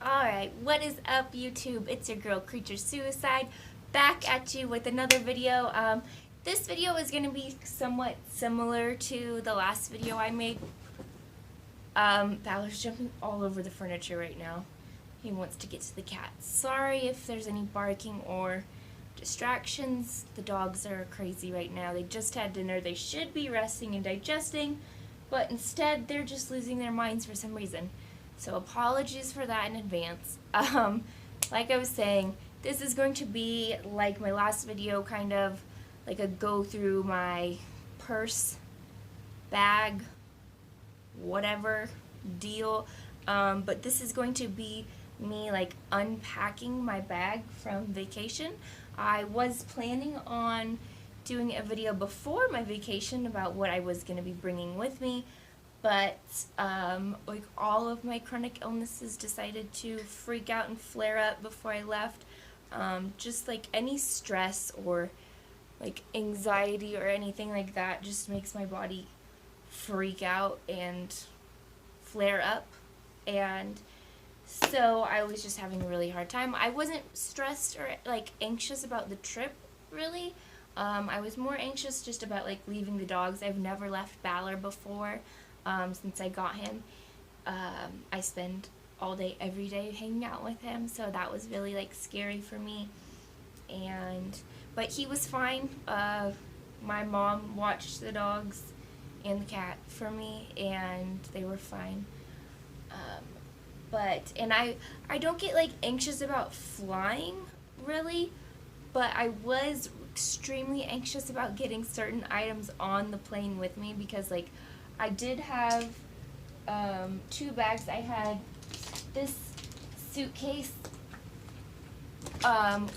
Alright, what is up YouTube? It's your girl Creature Suicide back at you with another video. This video is going to be somewhat similar to the last video I made. Valor's jumping all over the furniture right now. He wants to get to the cat. Sorry if there's any barking or distractions. The dogs are crazy right now. They just had dinner. They should be resting and digesting, but instead they're just losing their minds for some reason. So apologies for that in advance. Like I was saying, this is going to be like my last video, kind of like a go through my purse, bag, whatever deal. But this is going to be me like unpacking my bag from vacation. I was planning on doing a video before my vacation about what I was going to be bringing with me, but like all of my chronic illnesses decided to freak out and flare up before I left. Just like any stress or like anxiety or anything like that just makes my body freak out and flare up, and so I was just having a really hard time. I wasn't stressed or like anxious about the trip really. I was more anxious just about like leaving the dogs. I've never left Balor before. Since I got him. I spend all day every day hanging out with him, so that was really like scary for me, but he was fine. My mom watched the dogs and the cat for me, and they were fine. And I don't get like anxious about flying really, but I was extremely anxious about getting certain items on the plane with me, because like I did have two bags. I had this suitcase,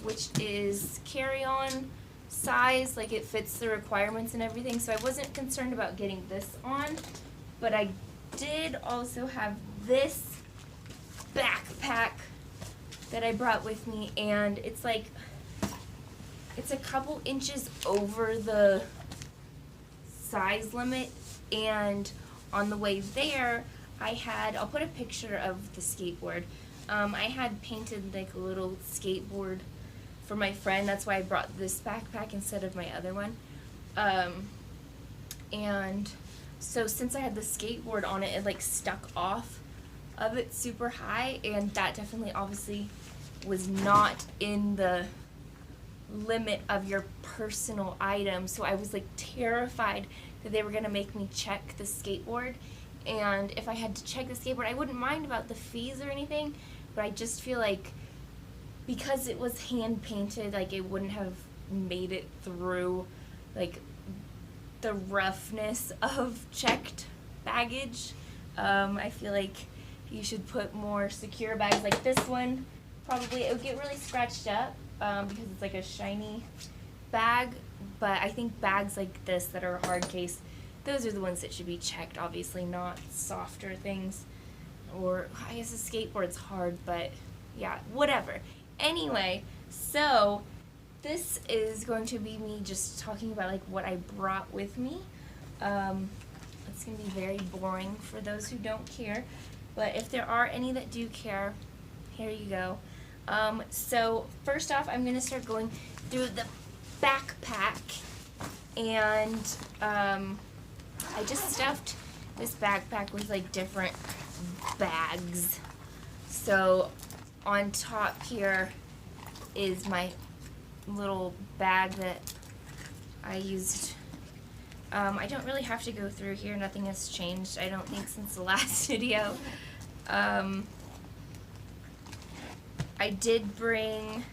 which is carry-on size, like it fits the requirements and everything, so I wasn't concerned about getting this on. But I did also have this backpack that I brought with me, and it's like, it's a couple inches over the size limit. And on the way there, I'll put a picture of the skateboard. I had painted like a little skateboard for my friend. That's why I brought this backpack instead of my other one. And so since I had the skateboard on it, it like stuck off of it super high, and that definitely obviously was not in the limit of your personal items. So I was like terrified that they were going to make me check the skateboard, and if I had to check the skateboard, I wouldn't mind about the fees or anything, but I just feel like because it was hand painted, like it wouldn't have made it through like the roughness of checked baggage. I feel like you should put more secure bags like this one. Probably it would get really scratched up because it's like a shiny bag, but I think bags like this that are hard case, those are the ones that should be checked, obviously not softer things. Or I guess a skateboard's hard, but yeah, whatever. Anyway, so this is going to be me just talking about like what I brought with me. It's going to be very boring for those who don't care, but if there are any that do care, here you go. So first off, I'm going to start going through the backpack, and I just stuffed this backpack with like different bags. So on top here is my little bag that I used. I don't really have to go through here, nothing has changed, I don't think, since the last video. I did bring,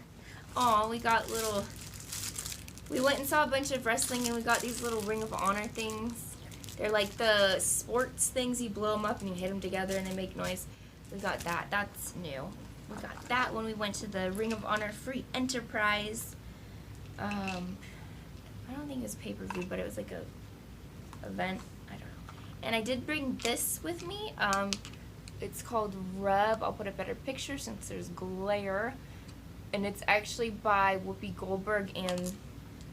we went and saw a bunch of wrestling, and we got these little Ring of Honor things. They're like the sports things, you blow them up and you hit them together and they make noise. We got that, that's new. We got that when we went to the Ring of Honor free enterprise. I don't think it was pay-per-view, but it was like a event, I don't know. And I did bring this with me. It's called Rub. I'll put a better picture since there's glare. And it's actually by Whoopi Goldberg and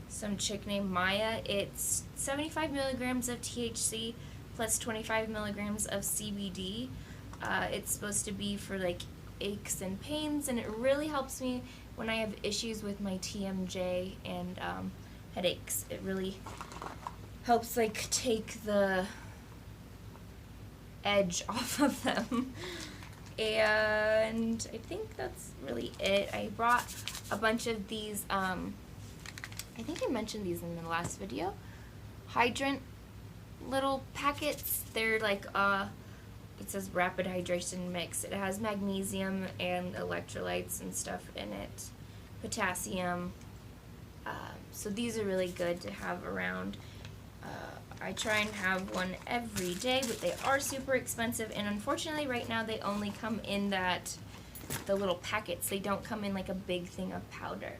some chick named Maya. It's 75 milligrams of THC plus 25 milligrams of CBD. It's supposed to be for like aches and pains, and it really helps me when I have issues with my TMJ and headaches. It really helps like take the edge off of them. And I think that's really it. I brought a bunch of these, I think I mentioned these in the last video, hydrant little packets. They're like, it says rapid hydration mix. It has magnesium and electrolytes and stuff in it, potassium. So these are really good to have around. I try and have one every day, but they are super expensive, and unfortunately right now they only come in the little packets. They don't come in like a big thing of powder.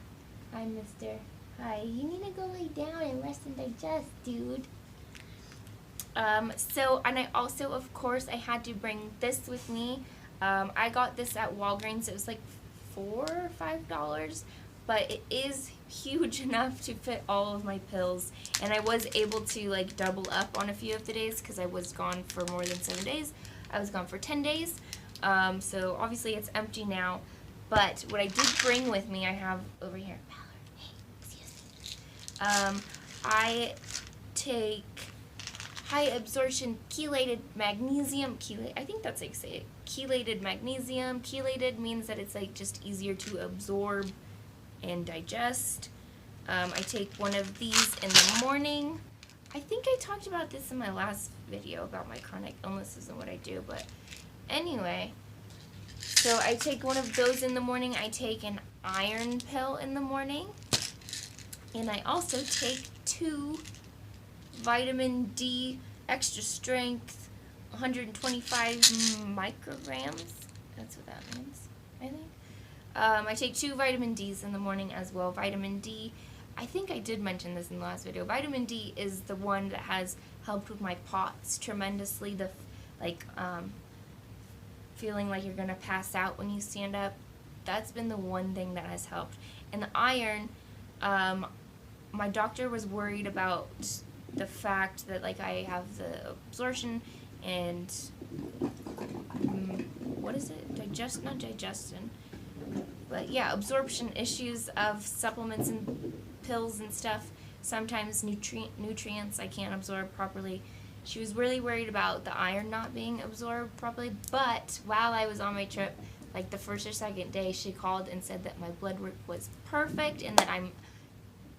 Hi, mister. Hi, you need to go lay down and rest and digest, dude. And I also, of course, I had to bring this with me. I got this at Walgreens. It was like $4 or $5, but it is huge enough to fit all of my pills, and I was able to like double up on a few of the days because I was gone for more than 7 days. I was gone for 10 days, so obviously it's empty now, but what I did bring with me, I have over here, hey, excuse me, I take high absorption chelated magnesium, I think that's how you say it, chelated magnesium. Chelated means that it's like just easier to absorb and digest. I take one of these in the morning. I think I talked about this in my last video about my chronic illnesses and what I do, but anyway, so I take one of those in the morning. I take an iron pill in the morning, and I also take 2 vitamin D extra strength 125 micrograms. That's what that means, I think. I take 2 vitamin Ds in the morning as well. Vitamin D, I think I did mention this in the last video. Vitamin D is the one that has helped with my POTS tremendously. The feeling like you're gonna pass out when you stand up. That's been the one thing that has helped. And the iron, my doctor was worried about the fact that like I have the absorption and what is it? Not digestion. But yeah, absorption issues of supplements and pills and stuff. Sometimes nutrients I can't absorb properly. She was really worried about the iron not being absorbed properly. But while I was on my trip, like the first or second day, she called and said that my blood work was perfect and that I'm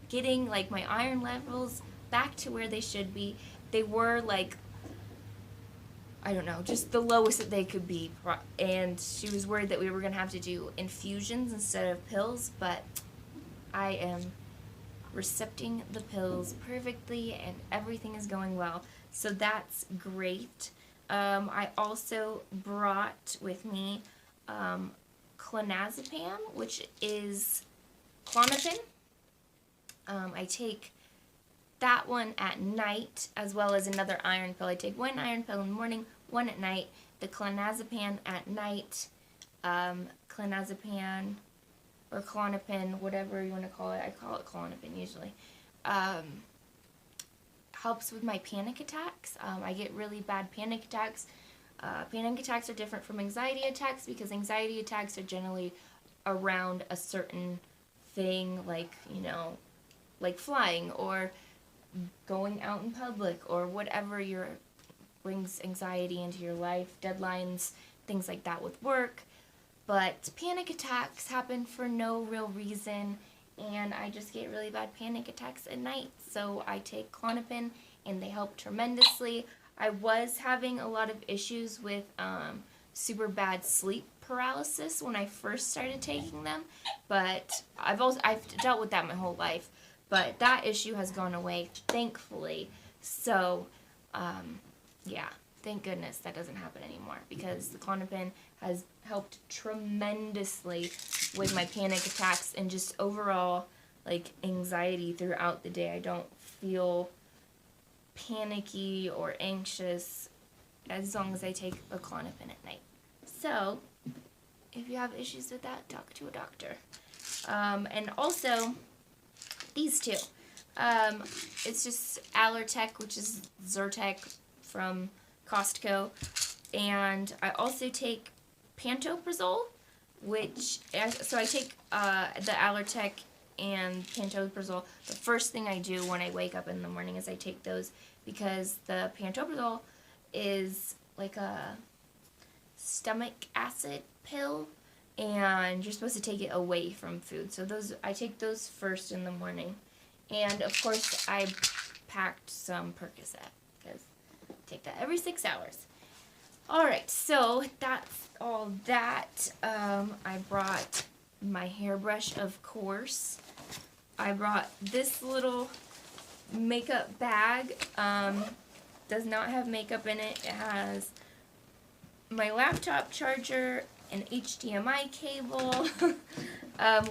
getting like my iron levels back to where they should be. They were like, I don't know, just the lowest that they could be, and she was worried that we were going to have to do infusions instead of pills, but I am recepting the pills perfectly and everything is going well, so that's great. I also brought with me clonazepam, which is Klonopin. I take that one at night, as well as another iron pill. I take 1 iron pill in the morning, 1 at night. The clonazepam at night, clonazepam or Klonopin, whatever you want to call it. I call it Klonopin usually. Helps with my panic attacks. I get really bad panic attacks. Panic attacks are different from anxiety attacks because anxiety attacks are generally around a certain thing, like, you know, like flying or going out in public or whatever brings anxiety into your life, deadlines, things like that with work. But panic attacks happen for no real reason, and I just get really bad panic attacks at night. So I take Klonopin, and they help tremendously. I was having a lot of issues with super bad sleep paralysis when I first started taking them, but I've dealt with that my whole life. But that issue has gone away, thankfully. So, yeah, thank goodness that doesn't happen anymore because the Klonopin has helped tremendously with my panic attacks and just overall, like, anxiety throughout the day. I don't feel panicky or anxious as long as I take a Klonopin at night. So, if you have issues with that, talk to a doctor. And also, these two. It's just Allertech, which is Zyrtec from Costco. And I also take pantoprazole. so I take the Allertec and pantoprazole. The first thing I do when I wake up in the morning is I take those, because the pantoprazole is like a stomach acid pill, and you're supposed to take it away from food. So I take those first in the morning. And of course I packed some Percocet, because I take that every 6 hours. Alright, so that's all that. I brought my hairbrush, of course. I brought this little makeup bag. Does not have makeup in it. It has my laptop charger, an HDMI cable.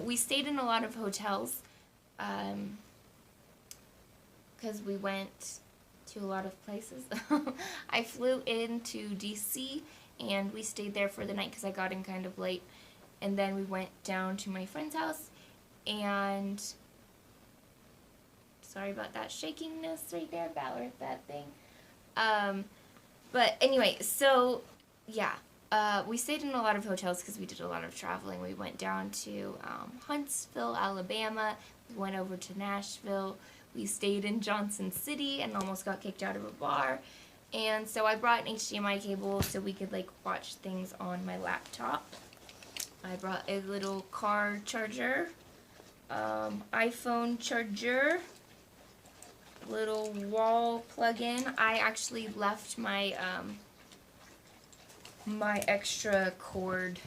We stayed in a lot of hotels, because we went to a lot of places. I flew into DC and we stayed there for the night because I got in kind of late, and then we went down to my friend's house, and sorry about that shakiness right there, Valor, that thing. But anyway, so yeah, we stayed in a lot of hotels because we did a lot of traveling. We went down to Huntsville, Alabama. We went over to Nashville. We stayed in Johnson City and almost got kicked out of a bar. And so I brought an HDMI cable so we could like watch things on my laptop. I brought a little car charger, iPhone charger, little wall plug-in. I actually left my my extra cord,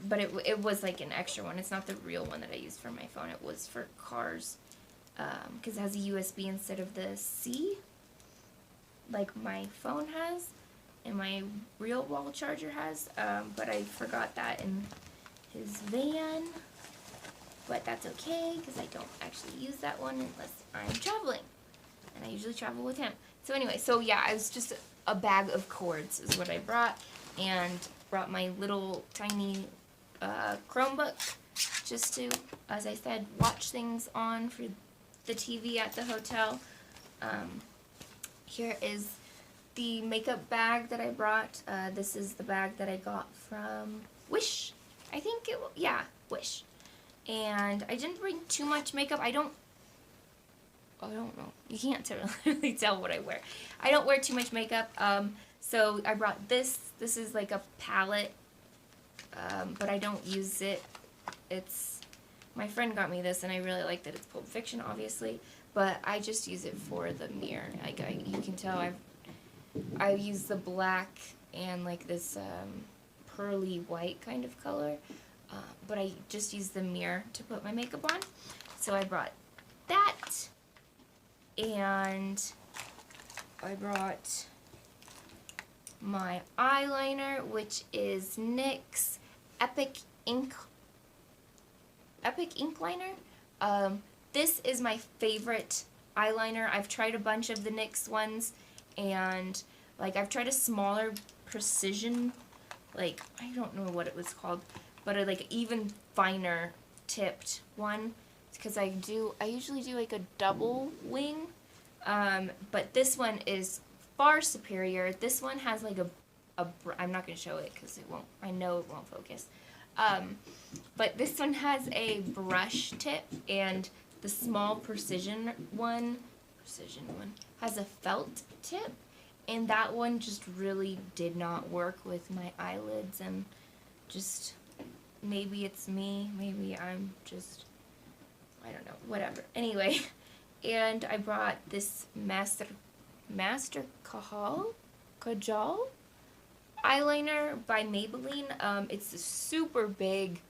but it was like an extra one. It's not the real one that I used for my phone. It was for cars, because it has a USB instead of the C, like my phone has and my real wall charger has. But I forgot that in his van, but that's okay because I don't actually use that one unless I'm traveling, and I usually travel with him. So anyway, so yeah, I was just a bag of cords is what I brought, and brought my little tiny Chromebook just to, as I said, watch things on for the TV at the hotel. Here is the makeup bag that I brought. This is the bag that I got from Wish. I think yeah, Wish. And I didn't bring too much makeup. I don't know. You can't really tell what I wear. I don't wear too much makeup. So I brought this. This is like a palette, but I don't use it. My friend got me this, and I really like that it's Pulp Fiction, obviously. But I just use it for the mirror. Like you can tell, I use the black and like this pearly white kind of color. But I just use the mirror to put my makeup on. So I brought that. And I brought my eyeliner, which is NYX Epic Ink Liner. This is my favorite eyeliner. I've tried a bunch of the NYX ones, and like I've tried a smaller precision, like I don't know what it was called, but a like even finer tipped one, because I usually do like a double wing, but this one is far superior. This one has like I'm not going to show it because I know it won't focus, but this one has a brush tip, and the small precision one has a felt tip, and that one just really did not work with my eyelids, and just maybe it's me, maybe I'm just, I don't know, whatever. Anyway, and I brought this Master Kajal eyeliner by Maybelline. It's a super big,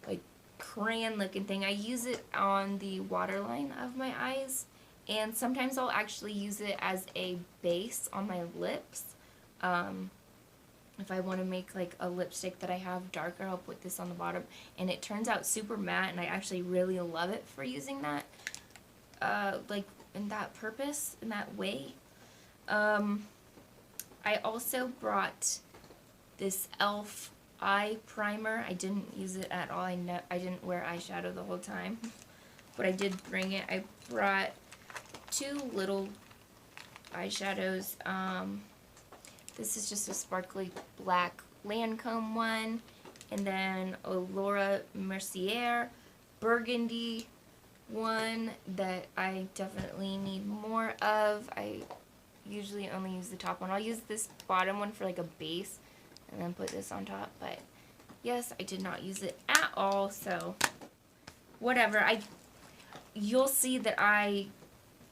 like, crayon looking thing. I use it on the waterline of my eyes, and sometimes I'll actually use it as a base on my lips. If I want to make like a lipstick that I have darker, I'll put this on the bottom, and it turns out super matte, and I actually really love it for using that, like in that purpose, in that way. I also brought this e.l.f. eye primer. I didn't use it at all. I didn't wear eyeshadow the whole time, but I did bring it. I brought two little eyeshadows. This is just a sparkly black Lancome one, and then a Laura Mercier burgundy one that I definitely need more of. I usually only use the top one. I'll use this bottom one for like a base and then put this on top, but yes, I did not use it at all, so whatever. You'll see that I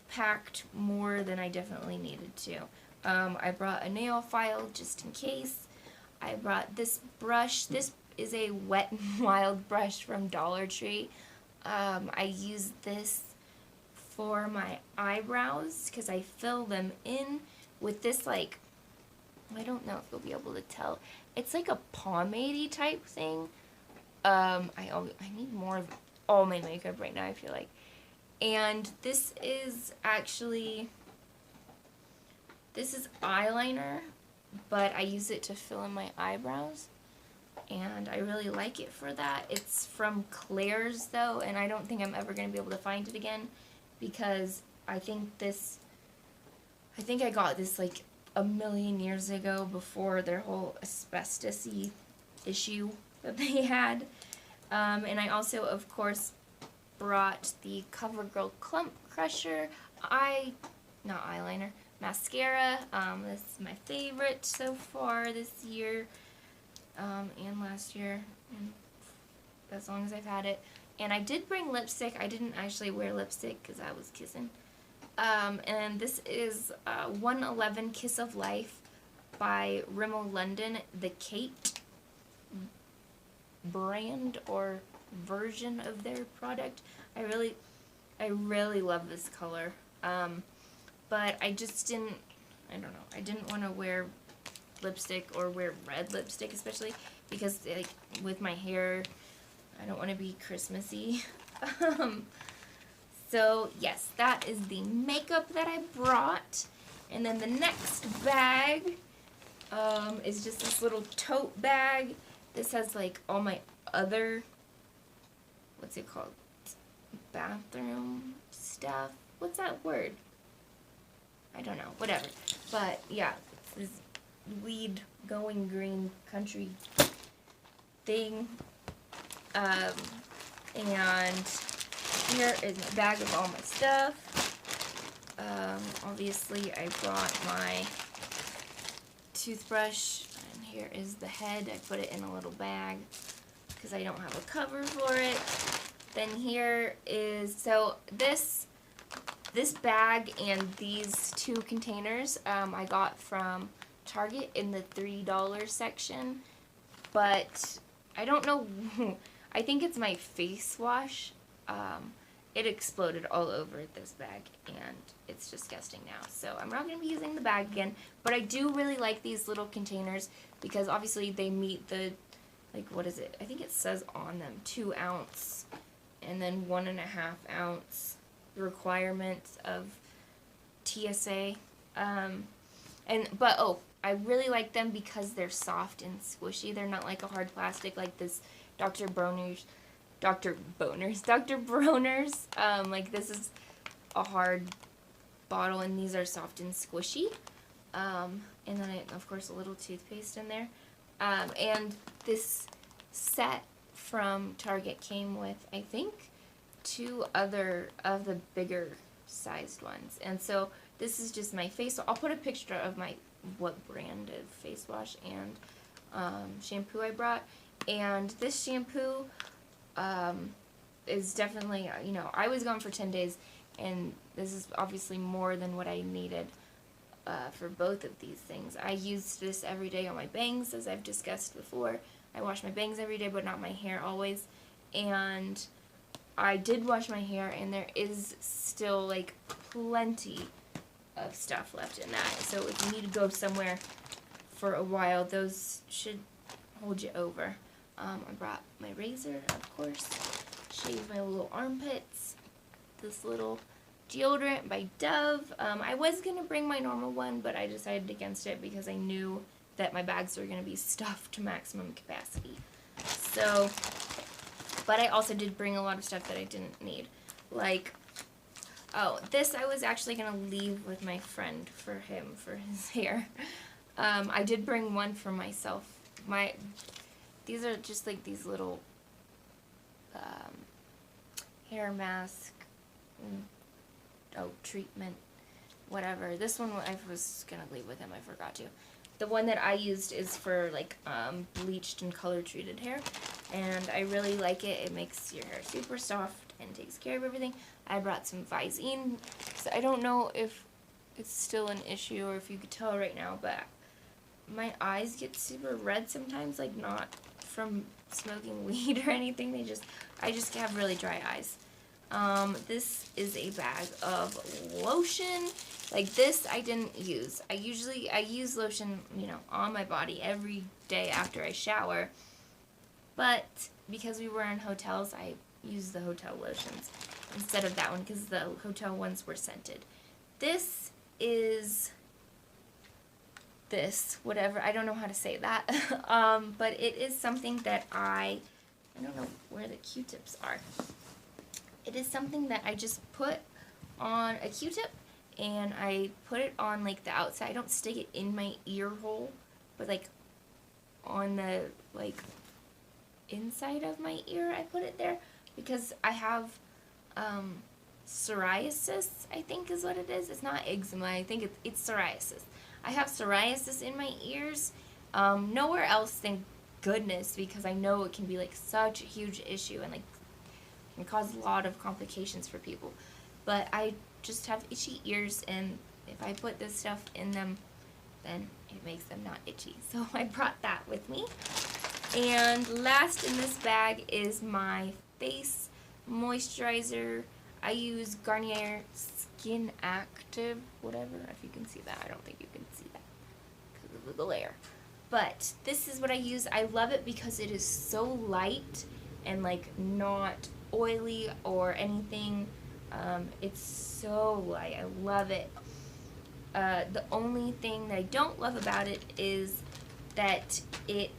packed more than I definitely needed to. I brought a nail file just in case. I brought this brush. This is a Wet n Wild brush from Dollar Tree. I use this for my eyebrows because I fill them in with this, like, I don't know if you'll be able to tell. It's like a pomade-y type thing. I need more of all my makeup right now, I feel like. And this is actually, this is eyeliner, but I use it to fill in my eyebrows. And I really like it for that. It's from Claire's though, and I don't think I'm ever going to be able to find it again because I think I got this like a million years ago before their whole asbestos-y issue that they had. And I also, of course, brought the CoverGirl Clump Crusher not eyeliner, mascara. This is my favorite so far this year. And last year, and as long as I've had it. And I did bring lipstick. I didn't actually wear lipstick because I was kissing. And this is 111 Kiss of Life by Rimmel London, the Kate brand or version of their product. I really love this color. But I just didn't, I don't know, I didn't want to wear lipstick or wear red lipstick, especially because like with my hair I don't want to be Christmassy. So yes, that is the makeup that I brought. And then the next bag is just this little tote bag. This has like all my other, what's it called, bathroom stuff. What's that word? I don't know, whatever. But yeah, this weed going green country thing. And here is my bag of all my stuff. Obviously I brought my toothbrush, and here is the head. I put it in a little bag because I don't have a cover for it. Then here is, so this bag and these two containers I got from Target in the $3 section, but I don't know, I think it's my face wash. It exploded all over this bag and it's disgusting now. So I'm not going to be using the bag again, but I do really like these little containers because obviously they meet the, like, what is it? I think it says on them 2 ounce and then 1.5 ounce requirements of TSA. But I really like them because they're soft and squishy. They're not like a hard plastic like this Dr. Bronner's. Like this is a hard bottle and these are soft and squishy. And then of course a little toothpaste in there. And this set from Target came with, I think, 2 other of the bigger sized ones. And so this is just my face. So I'll put a picture of what brand of face wash and shampoo I brought. And this shampoo is definitely, you know, I was gone for 10 days and this is obviously more than what I needed for both of these things. I use this every day on my bangs, as I've discussed before. I wash my bangs every day, but not my hair always. And I did wash my hair and there is still like plenty of stuff left in that. So if you need to go somewhere for a while, those should hold you over. I brought my razor, of course, shave my little armpits, this little deodorant by Dove. I was going to bring my normal one, but I decided against it because I knew that my bags were going to be stuffed to maximum capacity. So, but I also did bring a lot of stuff that I didn't need. Like, this I was actually going to leave with my friend for his hair. I did bring one for myself. these are just like these little hair mask, treatment, whatever. This one I was gonna leave with him, I forgot to. The one that I used is for like bleached and color treated hair, and I really like it. It makes your hair super soft and takes care of everything. I brought some Visine, because I don't know if it's still an issue or if you could tell right now, but my eyes get super red sometimes, like not from smoking weed or anything. I just have really dry eyes. This is a bag of lotion. Like this I didn't use. I use lotion, on my body every day after I shower. But because we were in hotels, I used the hotel lotions instead of that one because the hotel ones were scented. This is whatever, I don't know how to say that, but it is something that I don't know where the Q-tips are. It is something that I just put on a Q-tip, and I put it on like the outside. I don't stick it in my ear hole, but like on the inside of my ear I put it there, because I have psoriasis, I think is what it is. It's not eczema, I think it's psoriasis. I have psoriasis in my ears, nowhere else, thank goodness, because I know it can be like such a huge issue and like can cause a lot of complications for people. But I just have itchy ears, and if I put this stuff in them, then it makes them not itchy. So I brought that with me. And last in this bag is my face moisturizer. I use Garnier Skin Active, whatever, if you can see that. I don't think you can see that because of the glare. But this is what I use. I love it because it is so light and like not oily or anything. It's so light. I love it. The only thing that I don't love about it is that it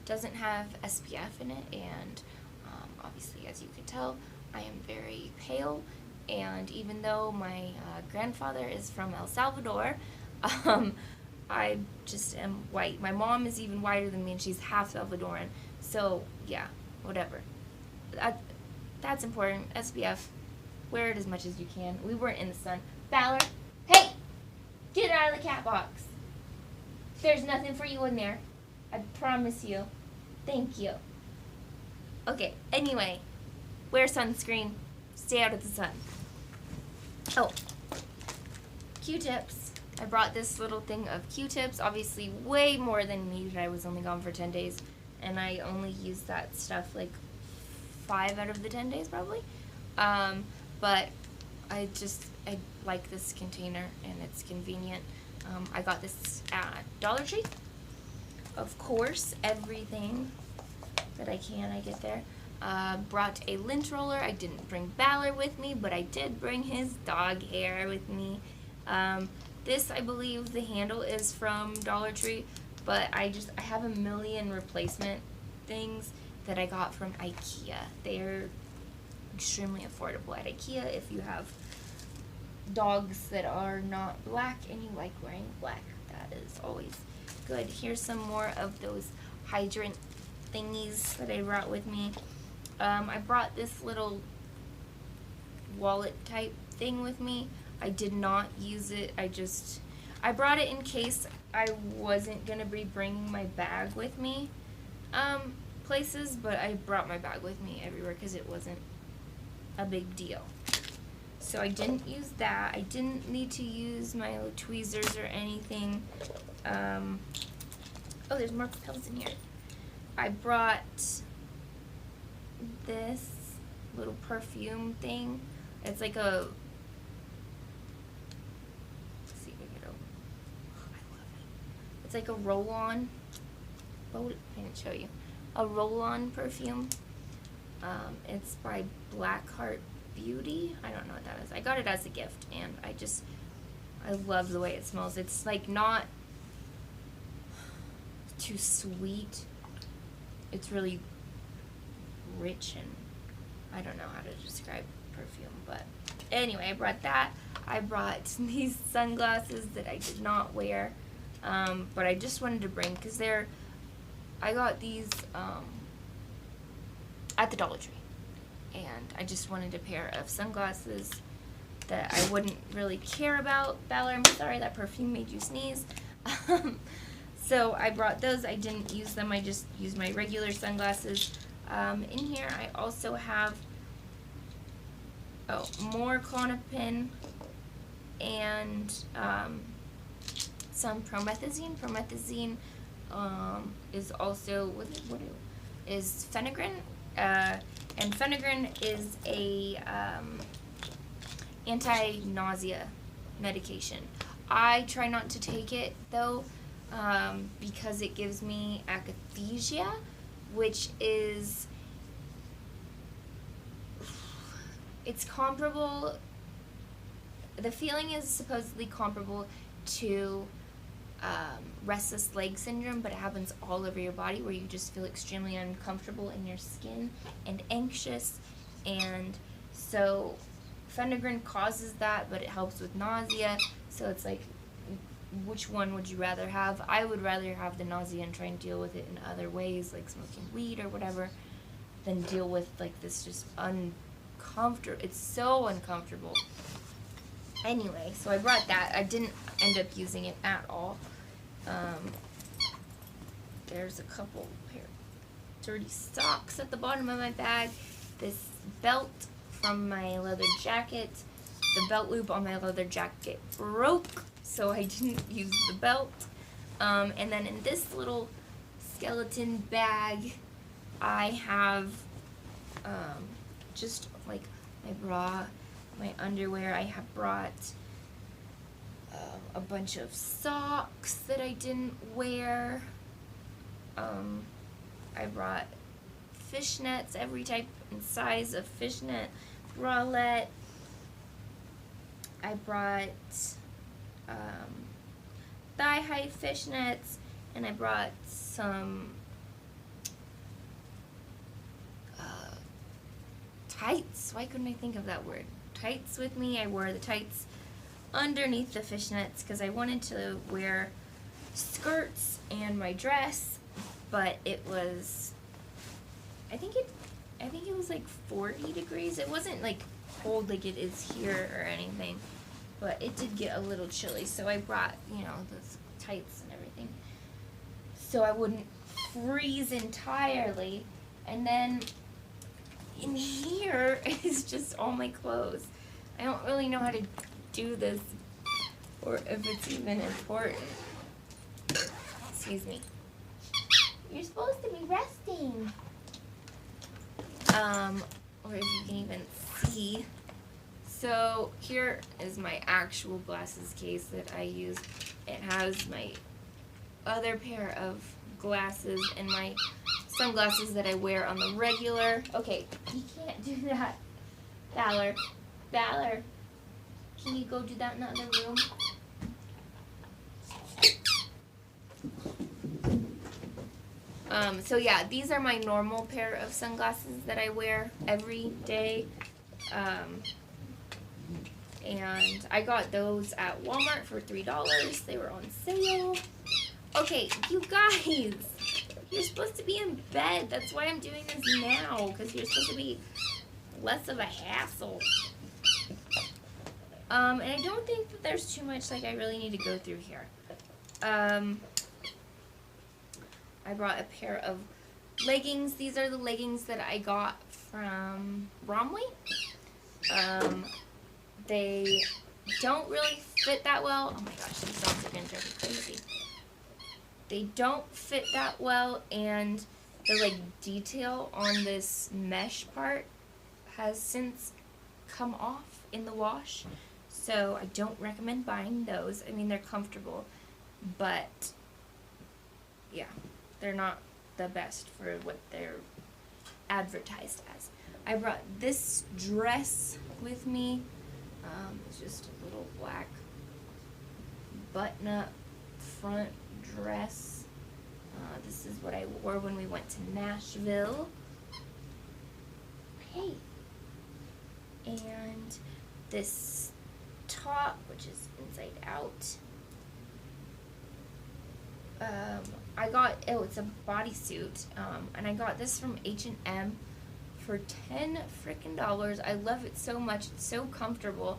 doesn't have SPF in it, and obviously, as you can tell, I am very pale, and even though my grandfather is from El Salvador, I just am white. My mom is even whiter than me, and she's half Salvadoran, so yeah, whatever. That's important. SPF, wear it as much as you can. We weren't in the sun. Valor, hey! Get out of the cat box. There's nothing for you in there. I promise you. Thank you. Okay, anyway, wear sunscreen. Stay out of the sun. Oh, Q-tips. I brought this little thing of Q-tips, obviously way more than needed. I was only gone for 10 days, and I only used that stuff like 5 out of the 10 days probably. But I like this container, and it's convenient. I got this at Dollar Tree. Of course, everything that I can, I get there. Brought a lint roller. I didn't bring Balor with me, but I did bring his dog hair with me. This, I believe, the handle is from Dollar Tree, but I have a million replacement things that I got from IKEA. They're extremely affordable at IKEA if you have dogs that are not black and you like wearing black. That is always good. Here's some more of those hydrant thingies that I brought with me. I brought this little wallet type thing with me. I did not use it. I brought it in case I wasn't going to be bringing my bag with me places, but I brought my bag with me everywhere because it wasn't a big deal. So I didn't use that. I didn't need to use my tweezers or anything. Oh, there's more pills in here. I brought this little perfume thing. It's like a, let's see if I get over. Oh, I love it. It's like a roll-on. Oh, I didn't show you. A roll-on perfume. It's by Blackheart Beauty. I don't know what that is. I got it as a gift, and I love the way it smells. It's like not too sweet. It's really rich, and I don't know how to describe perfume, but anyway, I brought that. I brought these sunglasses that I did not wear, but I just wanted to bring because they're I got these at the Dollar Tree, and I just wanted a pair of sunglasses that I wouldn't really care about. Valor, I'm sorry that perfume made you sneeze. So I brought those. I didn't use them. I just used my regular sunglasses. In here I also have more Klonopin and some promethazine. Promethazine is also is Phenegrin, and Phenegrin is a anti-nausea medication. I try not to take it though, because it gives me akathisia, which is, it's comparable, the feeling is supposedly comparable to restless leg syndrome, but it happens all over your body, where you just feel extremely uncomfortable in your skin and anxious. And so Phenegrin causes that, but it helps with nausea. So it's like, which one would you rather have? I would rather have the nausea and try and deal with it in other ways, like smoking weed or whatever, than deal with like this just uncomfortable. It's so uncomfortable. Anyway, so I brought that. I didn't end up using it at all. There's a couple pair of dirty socks at the bottom of my bag. This belt from my leather jacket. The belt loop on my leather jacket broke, so I didn't use the belt. And then in this little skeleton bag, I have just like my bra, my underwear. I have brought a bunch of socks that I didn't wear. I brought fishnets, every type and size of fishnet, bralette. I brought thigh-high fishnets, and I brought some tights. Why couldn't I think of that word? Tights with me. I wore the tights underneath the fishnets because I wanted to wear skirts and my dress, but it was, I think it was like 40 degrees. It wasn't like cold like it is here or anything, but it did get a little chilly, so I brought, those tights and everything so I wouldn't freeze entirely. And then in here is just all my clothes. I don't really know how to do this or if it's even important. Excuse me. You're supposed to be resting. Or if you can even see. So here is my actual glasses case that I use. It has my other pair of glasses and my sunglasses that I wear on the regular. Okay, you can't do that. Valor, can you go do that in the other room? So yeah, these are my normal pair of sunglasses that I wear every day. And I got those at Walmart for $3. They were on sale. Okay, you guys, you're supposed to be in bed. That's why I'm doing this now, because you're supposed to be less of a hassle. And I don't think that there's too much like I really need to go through here. I brought a pair of leggings. These are the leggings that I got from Bromley. They don't really fit that well. Oh my gosh, these dogs are gonna drive me crazy. They don't fit that well, and the detail on this mesh part has since come off in the wash. So I don't recommend buying those. I mean, they're comfortable, but yeah, they're not the best for what they're advertised as. I brought this dress with me. It's just a little black button-up front dress. This is what I wore when we went to Nashville. Hey. And this top, which is inside out. I got, oh, it's a bodysuit, and I got this from H&M for $10 freaking dollars. I love it so much. It's so comfortable.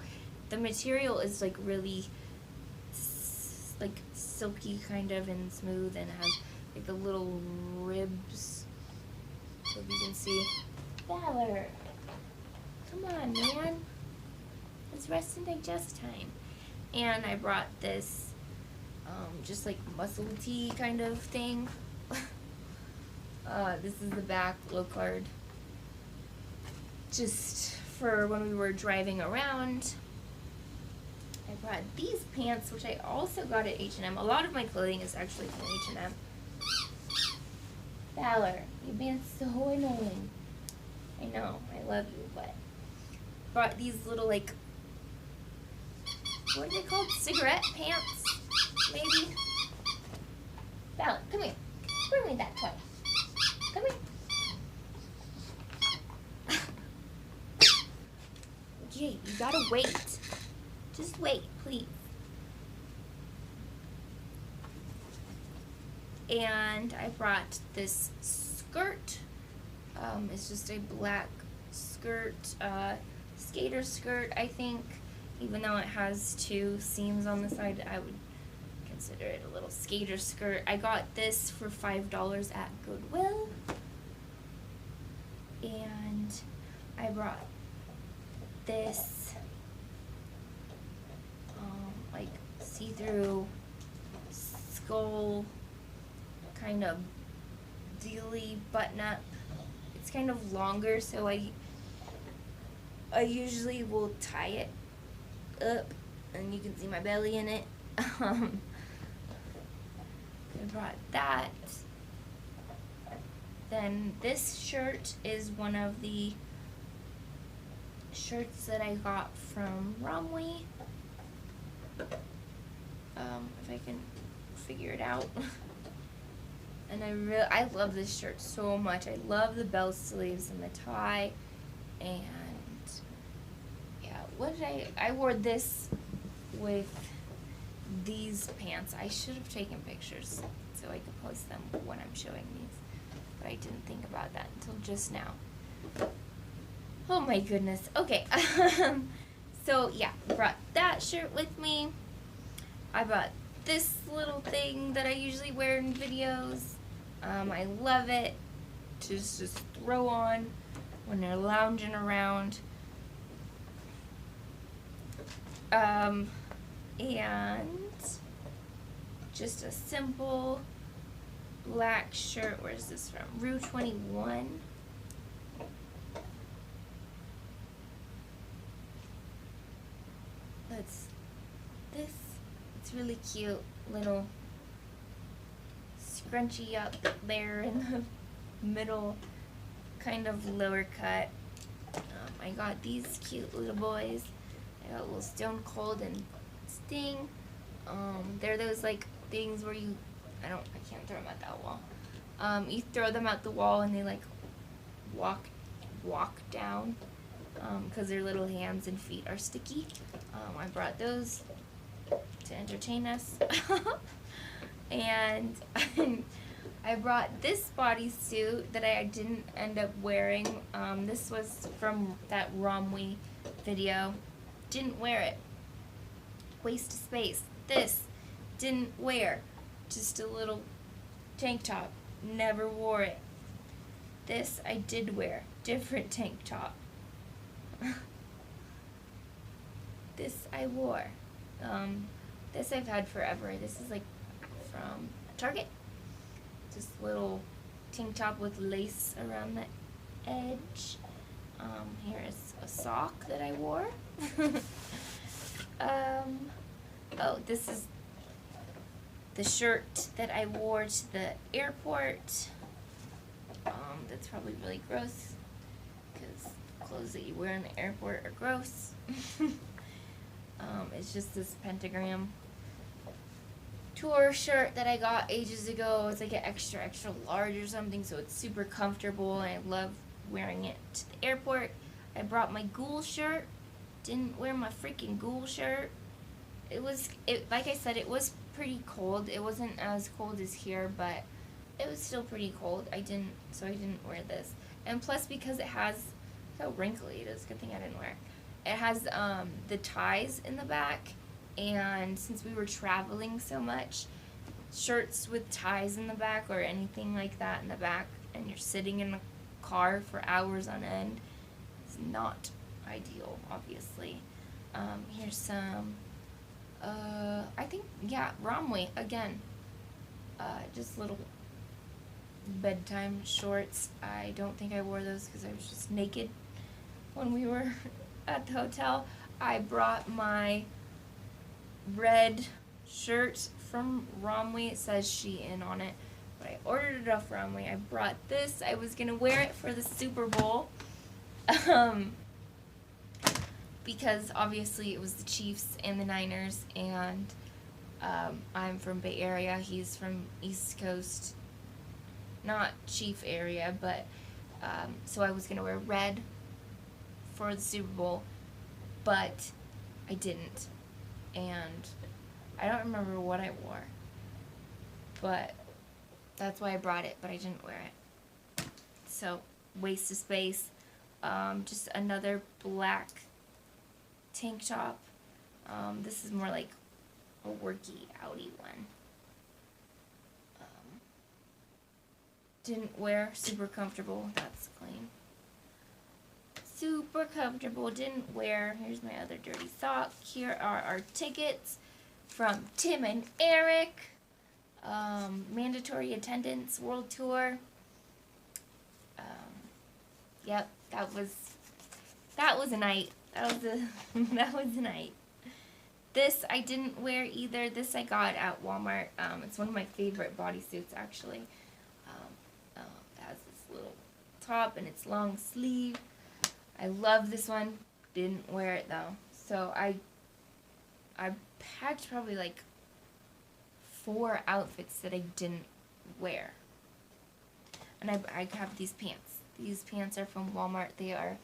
The material is like really like silky kind of and smooth, and has like the little ribs. So you can see. Valor, come on, man. It's rest and digest time. And I brought this just like muscle tee kind of thing. This is the back, low card. Just for when we were driving around. I brought these pants, which I also got at H&M. A lot of my clothing is actually from H&M. Valor, you're being so annoying. I know, I love you, but brought these little, like, what are they called? Cigarette pants, maybe? Valor, come here. Bring me that toy. Come here. Jay, you gotta wait. Just wait, please. And I brought this skirt. It's just a black skirt, skater skirt, I think. Even though it has two seams on the side, I would consider it a little skater skirt. I got this for $5 at Goodwill. And I brought this like see-through skull kind of dealy button-up. It's kind of longer, so I usually will tie it up, and you can see my belly in it. I brought that. Then this shirt is one of the shirts that I got from Romwe. If I can figure it out. And I love this shirt so much. I love the bell sleeves and the tie. And yeah, what did I wore this with these pants. I should have taken pictures so I could post them when I'm showing these, but I didn't think about that until just now. Oh my goodness. Okay. So yeah, brought that shirt with me. I bought this little thing that I usually wear in videos. I love it to just throw on when they're lounging around. And just a simple black shirt. Where's this from? Rue 21. This. It's really cute, little scrunchy up there in the middle, kind of lower cut. I got these cute little boys. I got a little Stone Cold and Sting. They're those like things where you, I can't throw them at that wall. You throw them at the wall and they like walk down, because their little hands and feet are sticky. I brought those to entertain us. And I brought this bodysuit that I didn't end up wearing. This was from that Romwe video. Didn't wear it. Waste of space. This didn't wear. Just a little tank top. Never wore it. This I did wear. Different tank top. This I wore. This I've had forever. This is like from Target. Just little tank top with lace around the edge. Here is a sock that I wore. Oh, this is the shirt that I wore to the airport. That's probably really gross, because clothes that you wear in the airport are gross. It's just this pentagram tour shirt that I got ages ago. It's like an extra large or something, so it's super comfortable and I love wearing it to the airport. I brought my ghoul shirt. Didn't wear my freaking ghoul shirt. Like I said, it was pretty cold. It wasn't as cold as here, but it was still pretty cold. So I didn't wear this. And plus, because it has, look how wrinkly it is. Good thing I didn't wear it. It has the ties in the back, and since we were traveling so much, shirts with ties in the back or anything like that in the back, and you're sitting in a car for hours on end, it's not ideal, obviously. Here's some, I think, yeah, Romwe, again, just little bedtime shorts. I don't think I wore those because I was just naked when we were at the hotel. I brought my red shirt from Romwe. It says Shein on it, but I ordered it off Romwe. I brought this. I was gonna wear it for the Super Bowl, because obviously it was the Chiefs and the Niners, and I'm from Bay Area. He's from East Coast, not Chief area, but so I was gonna wear red for the Super Bowl, but I didn't, and I don't remember what I wore, but that's why I brought it, but I didn't wear it. So, waste of space. Just another black tank top. This is more like a worky, outy one. Didn't wear, super comfortable. That's clean. Super comfortable, didn't wear. Here's my other dirty sock. Here are our tickets from Tim and Eric. Mandatory attendance world tour. Yep, that was a night. That was a night. This I didn't wear either. This I got at Walmart. It's one of my favorite bodysuits, actually. It has this little top and it's long sleeve. I love this one. Didn't wear it though. So I packed probably like 4 outfits that I didn't wear. And I have these pants. These pants are from Walmart. They are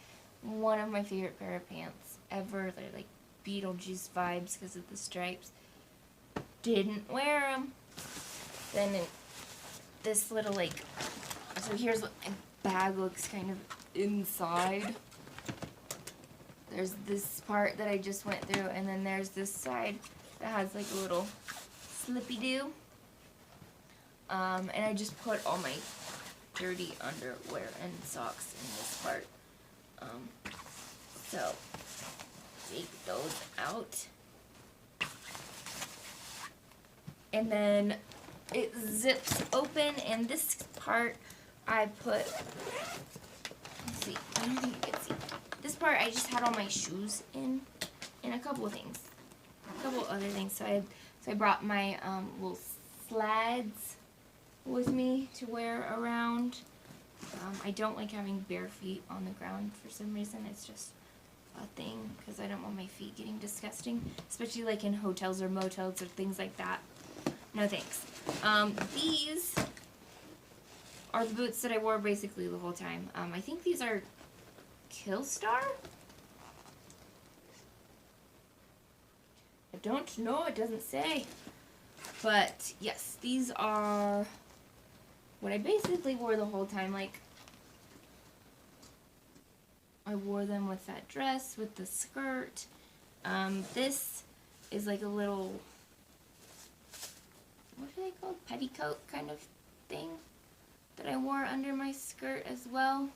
one of my favorite pair of pants ever. They're like Beetlejuice vibes because of the stripes. Didn't wear them. Then this little like, so here's what my bag looks kind of inside. There's this part that I just went through, and then there's this side that has like a little slippy-doo. And I just put all my dirty underwear and socks in this part. So, take those out. And then it zips open, and this part I put, let's see, I don't think you can see. This part I just had all my shoes in, and a couple of things. A couple other things. So I brought my little slides with me to wear around. I don't like having bare feet on the ground for some reason. It's just a thing because I don't want my feet getting disgusting, especially like in hotels or motels or things like that. No thanks. These are the boots that I wore basically the whole time. I think these are Killstar? I don't know, it doesn't say. But yes, these are what I basically wore the whole time. Like, I wore them with that dress, with the skirt. This is like a little, what are they called? Petticoat kind of thing that I wore under my skirt as well.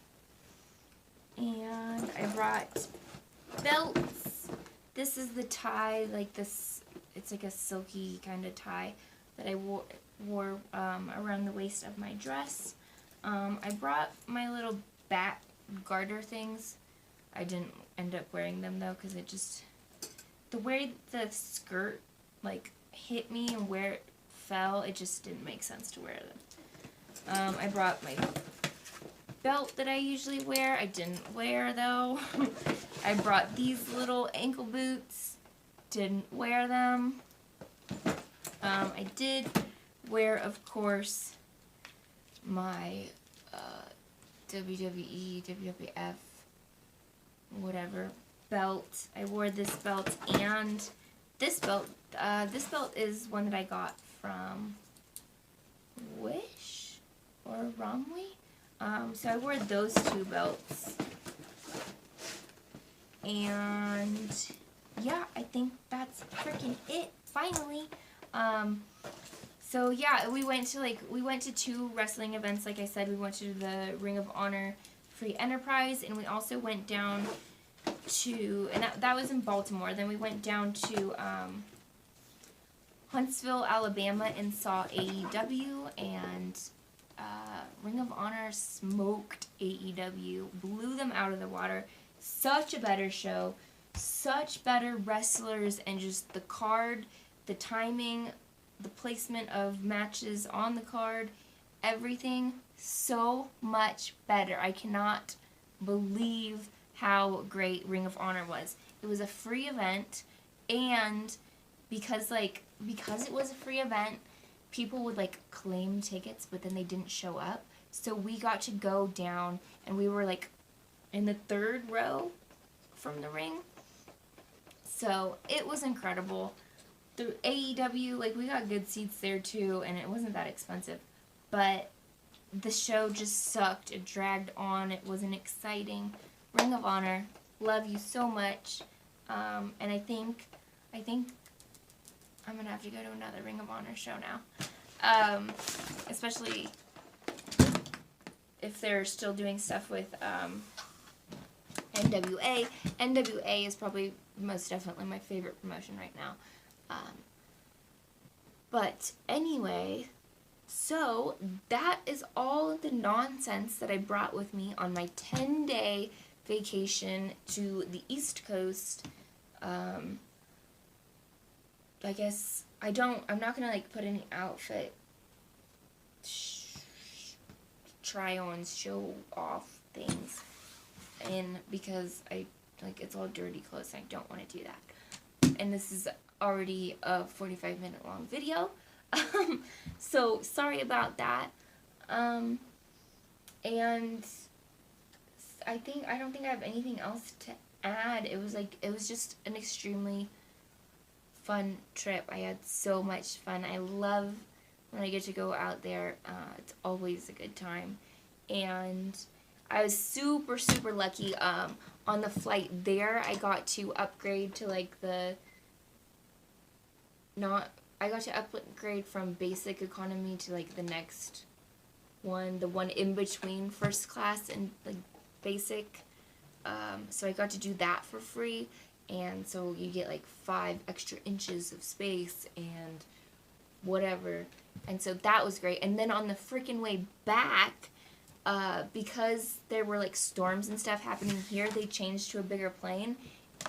And I brought belts. This is the tie, like this, it's like a silky kind of tie that I wore around the waist of my dress. I brought my little back garter things. I didn't end up wearing them though, because it just, the way the skirt like hit me and where it fell, it just didn't make sense to wear them. I brought my belt that I usually wear. I didn't wear though. I brought these little ankle boots. Didn't wear them. I did wear, of course, my WWE, WWF, whatever belt. I wore this belt and this belt This belt is one that I got from Wish or Romley. So I wore those two belts. And yeah, I think that's freaking it, finally. So yeah, we went to 2 wrestling events, like I said. We went to the Ring of Honor Free Enterprise, and we also went down to, and that was in Baltimore. Then we went down to Huntsville, Alabama, and saw AEW, and Ring of Honor smoked AEW, blew them out of the water. Such a better show, such better wrestlers, and just the card, the timing, the placement of matches on the card, everything so much better. I cannot believe how great Ring of Honor was. It was a free event, and because it was a free event, people would claim tickets, but then they didn't show up. So we got to go down, and we were in the 3rd row from the ring. So it was incredible. The AEW, we got good seats there too, and it wasn't that expensive. But the show just sucked. It dragged on. It wasn't exciting. Ring of Honor, love you so much. And I think I'm gonna have to go to another Ring of Honor show now. Especially if they're still doing stuff with NWA. NWA is probably most definitely my favorite promotion right now. But anyway, so that is all of the nonsense that I brought with me on my 10-day vacation to the East Coast. I guess I'm not gonna put any outfit try-ons, show off things in, because it's all dirty clothes and I don't want to do that. And this is already a 45-minute long video. So sorry about that. And I don't think I have anything else to add. It was just an extremely fun trip. I had so much fun. I love when I get to go out there. It's always a good time. And I was super, super lucky. On the flight there, I got to upgrade to I got to upgrade from basic economy to the next one, the one in between first class and basic. So I got to do that for free, and so you get 5 extra inches of space and whatever, and so that was great. And then on the freaking way back, because there were storms and stuff happening here, they changed to a bigger plane,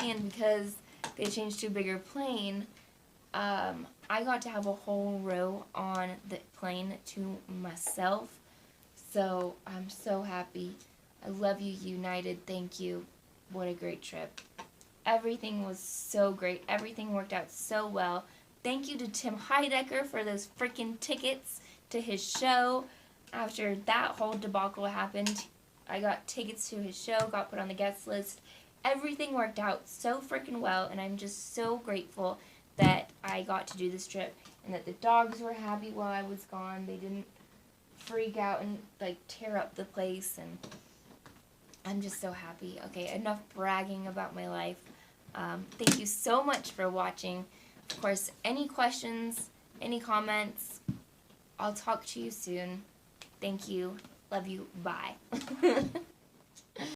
and because they changed to a bigger plane, I got to have a whole row on the plane to myself. So I'm so happy. I love you, United. Thank you. What a great trip. Everything was so great. Everything worked out so well. Thank you to Tim Heidecker for those freaking tickets to his show. After that whole debacle happened, I got tickets to his show, got put on the guest list. Everything worked out so freaking well, and I'm just so grateful that I got to do this trip, and that the dogs were happy while I was gone. They didn't freak out and tear up the place, and I'm just so happy. Okay, enough bragging about my life. Thank you so much for watching. Of course, any questions, any comments, I'll talk to you soon. Thank you. Love you. Bye.